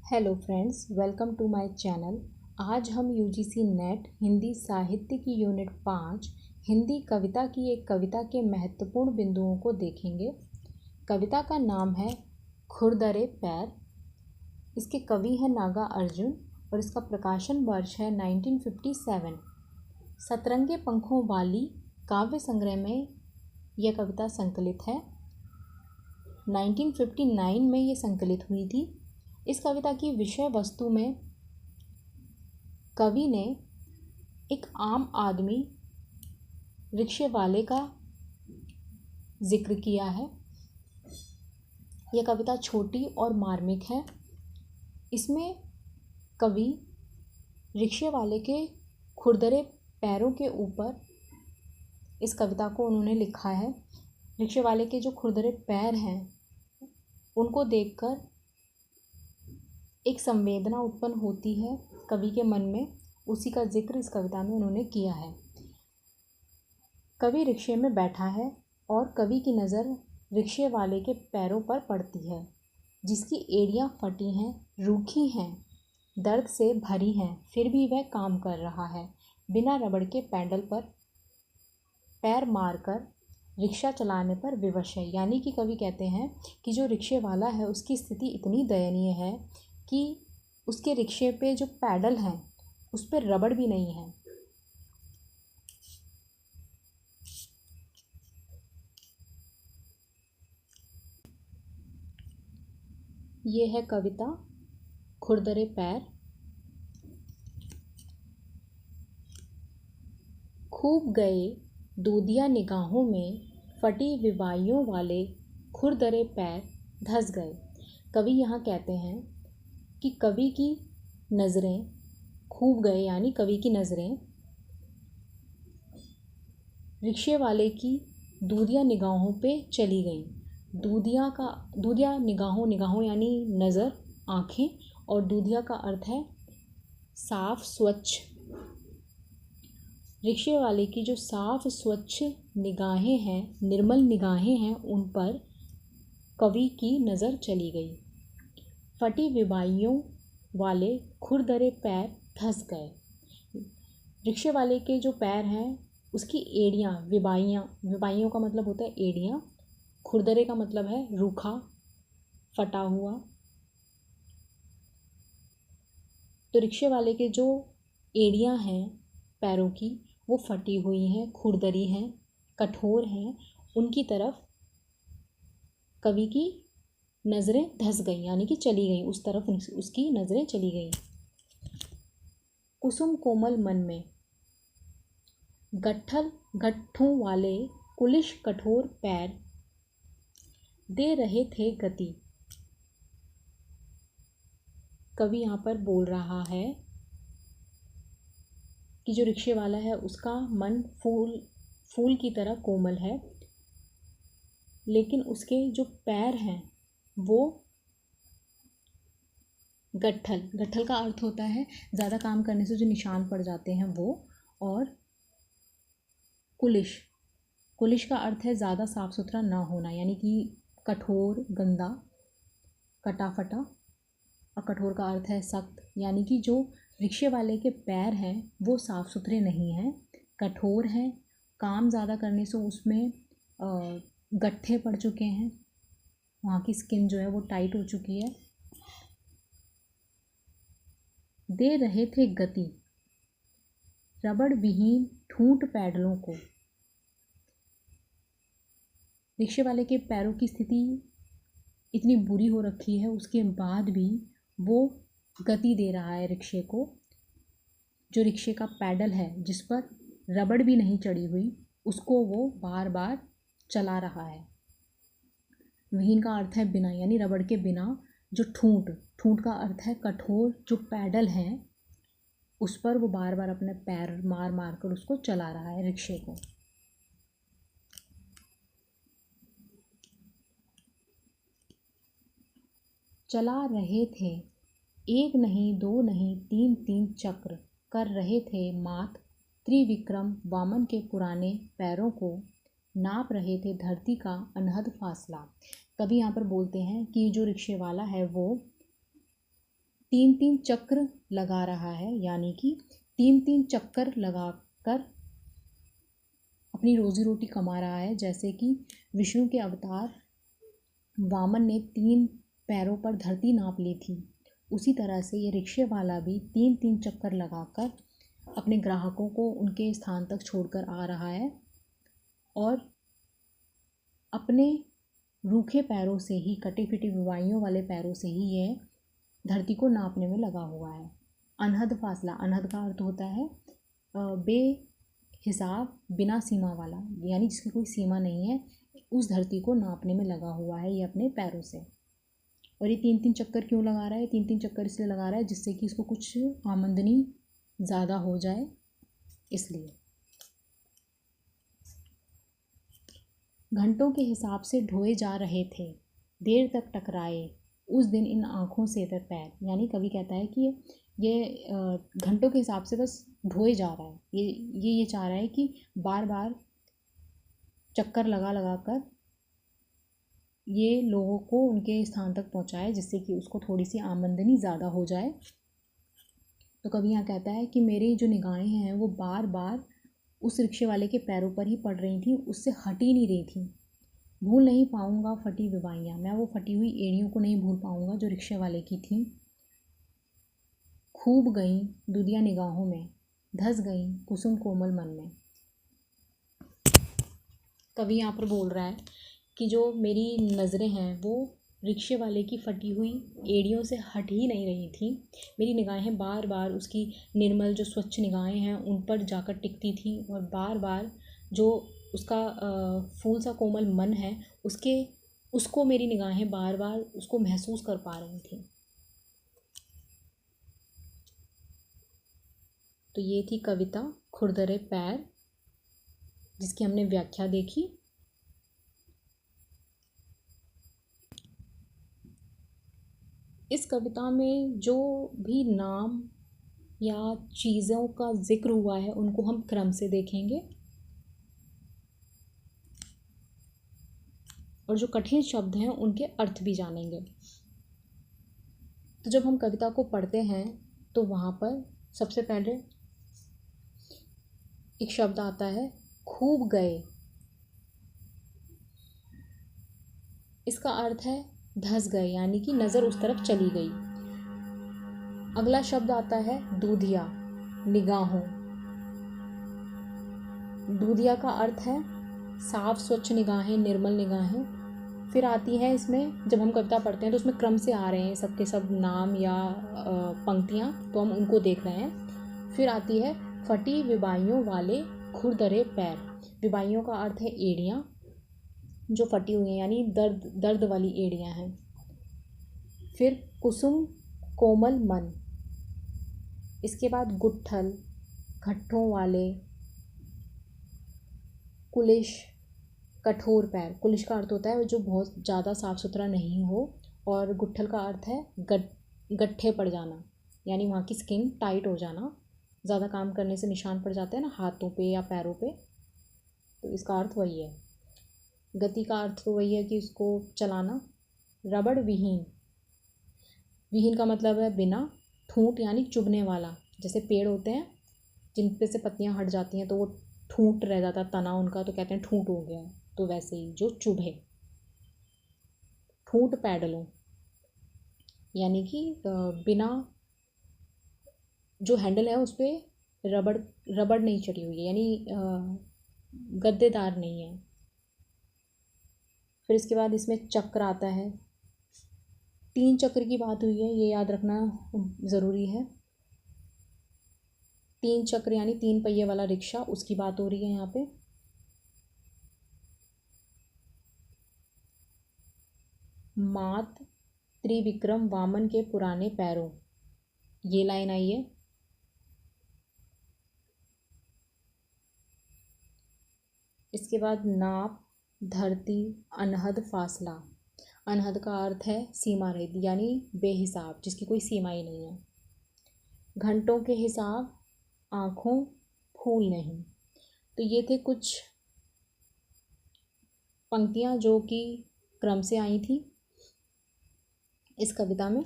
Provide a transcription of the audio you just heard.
Hello friends, welcome to my channel. आज हम UGC net Hindi साहित्य की यूनिट 5 हिंदी कविता की एक कविता के महत्वपूर्ण बिंदुओं को देखेंगे। कविता का नाम है खुरदरे पैर। इसके कवि हैं नागा अर्जुन और इसका प्रकाशन वर्ष है 1957। सतरंगे पंखों वाली काव्य संग्रह में यह कविता संकलित है। 1959 में ये संकलित हुई थी। इस कविता की विषय वस्तु में कवि ने एक आम आदमी रिक्शे वाले का जिक्र किया है। यह कविता छोटी और मार्मिक है। इसमें कवि रिक्शे वाले के खुरदरे पैरों के ऊपर इस कविता को उन्होंने लिखा है। रिक्शे वाले के जो खुरदरे पैर हैं उनको देखकर एक संवेदना उत्पन्न होती है कवि के मन में, उसी का जिक्र इस कविता में उन्होंने किया है। कवि रिक्शे में बैठा है और कवि की नज़र रिक्शे वाले के पैरों पर पड़ती है, जिसकी एड़ियाँ फटी हैं, रूखी हैं, दर्द से भरी हैं, फिर भी वह काम कर रहा है। बिना रबड़ के पैडल पर पैर मारकर रिक्शा चलाने पर विवश है। यानी कि कवि कहते हैं कि जो रिक्शे वाला है उसकी स्थिति इतनी दयनीय है कि उसके रिक्शे पे जो पैडल हैं उस पर रबड़ भी नहीं है। ये है कविता खुरदरे पैर। खूब गए दूधिया निगाहों में फटी विवाइयों वाले खुरदरे पैर धंस गए। कवि यहाँ कहते हैं कि कवि की नज़रें खूब गए, यानी कवि की नज़रें रिक्शे वाले की दूधिया निगाहों पे चली गईं। दूधिया निगाहों यानी नज़र, आँखें, और दूधिया का अर्थ है साफ स्वच्छ। रिक्शे वाले की जो साफ स्वच्छ निगाहें हैं, निर्मल निगाहें हैं, उन पर कवि की नज़र चली गई। फटी विवाइयों वाले खुरदरे पैर धंस गए। रिक्शे वाले के जो पैर हैं उसकी एड़ियाँ, विवाइयों का मतलब होता है एड़ियाँ, खुरदरे का मतलब है रूखा, फटा हुआ। तो रिक्शे वाले के जो एड़ियाँ हैं पैरों की वो फटी हुई हैं, खुरदरी हैं, कठोर हैं। उनकी तरफ कवि की नज़रें धंस गई, यानी कि चली गई, उस तरफ उसकी नज़रें चली गई। कुसुम कोमल मन में गट्ठों वाले कुलिश कठोर पैर दे रहे थे गति। कवि यहाँ पर बोल रहा है कि जो रिक्शे वाला है उसका मन फूल की तरह कोमल है, लेकिन उसके जो पैर हैं वो गट्ठल का अर्थ होता है ज़्यादा काम करने से जो निशान पड़ जाते हैं वो, और कुलिश का अर्थ है ज़्यादा साफ़ सुथरा ना होना, यानी कि कठोर, गंदा, कटा फटा। और कठोर का अर्थ है सख्त, यानी कि जो रिक्शे वाले के पैर हैं वो साफ़ सुथरे नहीं हैं, कठोर हैं। काम ज़्यादा करने से उसमें गट्ठे पड़ चुके हैं, वहाँ की स्किन जो है वो टाइट हो चुकी है। दे रहे थे गति रबड़ विहीन ठूंठ पैडलों को। रिक्शे वाले के पैरों की स्थिति इतनी बुरी हो रखी है, उसके बाद भी वो गति दे रहा है रिक्शे को। जो रिक्शे का पैडल है जिस पर रबड़ भी नहीं चढ़ी हुई, उसको वो बार बार चला रहा है। विहीन का अर्थ है बिना, यानी रबड़ के बिना। जो ठूंठ का अर्थ है कठोर, जो पैडल हैं उस पर वो बार बार अपने पैर मार मार कर उसको चला रहा है रिक्शे को। चला रहे थे एक नहीं, दो नहीं, तीन तीन चक्र, कर रहे थे मात त्रिविक्रम वामन के पुराने पैरों को, नाप रहे थे धरती का अनहद फासला। कभी यहाँ पर बोलते हैं कि जो रिक्शे वाला है वो तीन तीन चक्र लगा रहा है, यानी कि तीन तीन चक्कर लगाकर अपनी रोजी रोटी कमा रहा है। जैसे कि विष्णु के अवतार वामन ने 3 पैरों पर धरती नाप ली थी, उसी तरह से ये रिक्शे वाला भी 3-3 चक्कर लगाकर अपने ग्राहकों को उनके स्थान तक छोड़कर आ रहा है और अपने रूखे पैरों से ही, कटी फिटी विवाइयों वाले पैरों से ही यह धरती को नापने में लगा हुआ है। अनहद फासला, अनहद का अर्थ होता है बेहिसाब, बिना सीमा वाला, यानी जिसकी कोई सीमा नहीं है, उस धरती को नापने में लगा हुआ है ये अपने पैरों से। और ये 3-3 चक्कर क्यों लगा रहा है? 3-3 चक्कर इसलिए लगा रहा है जिससे कि इसको कुछ आमदनी ज़्यादा हो जाए, इसलिए। घंटों के हिसाब से ढोए जा रहे थे, देर तक टकराए उस दिन इन आँखों से वे पैर। यानी कवि कहता है कि ये घंटों के हिसाब से बस ढोए जा रहा है, ये चाह रहा है कि बार बार चक्कर लगा लगा कर ये लोगों को उनके स्थान तक पहुंचाए, जिससे कि उसको थोड़ी सी आमदनी ज़्यादा हो जाए। तो कवि यहाँ कहता है कि मेरी जो निगाहें हैं वो बार बार उस रिक्शे वाले के पैरों पर ही पड़ रही थी, उससे हट ही नहीं रही थी। भूल नहीं पाऊँगा फटी विवाइयाँ, मैं वो फटी हुई एड़ियों को नहीं भूल पाऊँगा जो रिक्शे वाले की थी। खूब गई दुधिया निगाहों में, धस गई कुसुम कोमल मन में। कवि यहाँ पर बोल रहा है कि जो मेरी नज़रें हैं वो रिक्शे वाले की फटी हुई एड़ियों से हट ही नहीं रही थी। मेरी निगाहें बार बार उसकी निर्मल जो स्वच्छ निगाहें हैं उन पर जाकर टिकती थी, और बार बार जो उसका फूल सा कोमल मन है उसको मेरी निगाहें बार बार उसको महसूस कर पा रही थी। तो ये थी कविता खुरदरे पैर, जिसकी हमने व्याख्या देखी। इस कविता में जो भी नाम या चीज़ों का जिक्र हुआ है उनको हम क्रम से देखेंगे, और जो कठिन शब्द हैं उनके अर्थ भी जानेंगे। तो जब हम कविता को पढ़ते हैं तो वहाँ पर सबसे पहले एक शब्द आता है खूब गए। इसका अर्थ है धस गए, यानी कि नज़र उस तरफ चली गई। अगला शब्द आता है दूधिया, निगाहों। दूधिया का अर्थ है साफ स्वच्छ निगाहें, निर्मल निगाहें। फिर आती है इसमें, जब हम कविता पढ़ते हैं तो उसमें क्रम से आ रहे हैं सबके सब नाम या पंक्तियाँ, तो हम उनको देख रहे हैं। फिर आती है फटी विबाइयों वाले खुरदरे पैर। विबाइयों का अर्थ है एड़ियाँ जो फटी हुई हैं, यानी दर्द वाली एड़ियाँ हैं। फिर कुसुम कोमल मन। इसके बाद गुट्ठल, घट्ठों वाले, कुलिश, कठोर पैर। कुलिश का अर्थ होता है जो बहुत ज़्यादा साफ़ सुथरा नहीं हो, और गुट्ठल का अर्थ है गट्ठे पड़ जाना, यानी वहाँ की स्किन टाइट हो जाना। ज़्यादा काम करने से निशान पड़ जाते हैं ना हाथों पे या पैरों पे, तो इसका अर्थ वही है। गति का अर्थ तो वही है कि उसको चलाना। रबड़ विहीन, विहीन का मतलब है बिना। ठूंठ यानी चुभने वाला, जैसे पेड़ होते हैं जिन पे से पत्तियां हट जाती हैं तो वो ठूंठ रह जाता है तना उनका, तो कहते हैं ठूंठ हो गया, तो वैसे ही जो चुभे। ठूंठ पैडलों, यानी कि बिना, जो हैंडल है उस पर रबड़ नहीं चढ़ी हुई है, यानी गद्देदार नहीं है। फिर इसके बाद इसमें चक्र आता है। 3 चक्र की बात हुई है, ये याद रखना ज़रूरी है। 3 चक्र यानी 3 पहिए वाला रिक्शा, उसकी बात हो रही है यहाँ पे। मात त्रिविक्रम वामन के पुराने पैरों, ये लाइन आई है। इसके बाद नाप, धरती, अनहद फासला। अनहद का अर्थ है सीमा रहित, यानी बेहिसाब, जिसकी कोई सीमा ही नहीं है। घंटों के हिसाब, आँखों, फूल नहीं। तो ये थे कुछ पंक्तियाँ जो कि क्रम से आई थी इस कविता में।